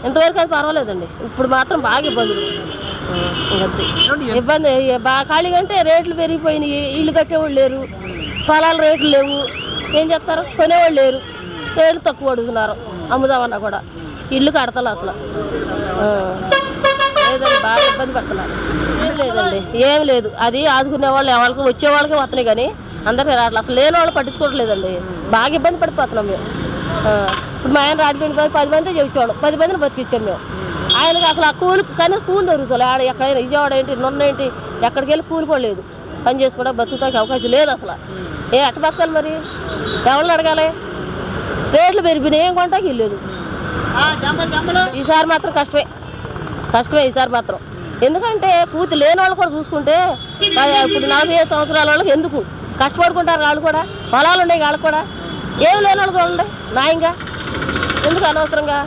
ఇంతవరకు అది పర్వాలేదండి. ఇప్పుడు మాత్రం బాగా ఇబ్బందులు. ఇబ్బంది బాగా ఖాళీగా అంటే రేట్లు పెరిగిపోయినాయి. ఇల్లు కట్టేవాళ్ళు లేరు, పొలాల రేట్లు లేవు. ఏం చేస్తారు? కొనేవాళ్ళు లేరు, రేట్లు తక్కువ అడుగుతున్నారు. అమ్ముదామన్నా కూడా ఇల్లు కడతలు అసలు లేదండి, బాగా ఇబ్బంది పడుతున్నారు. ఏం లేదండి, ఏం లేదు. అది ఆదుకునే వాళ్ళు ఎవరికి వచ్చే వాళ్ళకి వస్తున్నాయి కానీ అందరికీ రావట్లేదు. అసలు లేని వాళ్ళు పట్టించుకోవట్లేదండి. బాగా ఇబ్బంది పడిపోతున్నాం మేము. ఇప్పుడు మా ఆయన రాడిపోయిన 10 మంది చెవించాడు, 10 మందిని బతికిచ్చాం మేము. ఆయనకి అసలు ఆ కూలి కానీ కూలి దొరుకుతుంది ఆడ ఎక్కడైనా, విజయవాడ ఏంటి, నొన్న ఏంటి, ఎక్కడికి వెళ్ళి కూలిపోలేదు. పని చేసి కూడా బతుకుతానికి అవకాశం లేదు అసలు. అట్ట బతకాలి మరి, ఎవరిని అడగాలి? రేట్లు పెరిగిపోయినాయి, ఏం కొంటాకి లేదు. ఈసారి మాత్రం కష్టమే ఈసారి మాత్రం. ఎందుకంటే పూర్తి లేని వాళ్ళు కూడా చూసుకుంటే ఇప్పుడు 45 సంవత్సరాల వాళ్ళకి ఎందుకు కష్టపడుకుంటారు? వాళ్ళు కూడా పొలాలు ఉన్నాయి, వాళ్ళకి కూడా ఏమి లేని వాళ్ళు చూడండి న్యాయంగా, ఎందుకు అనవసరంగా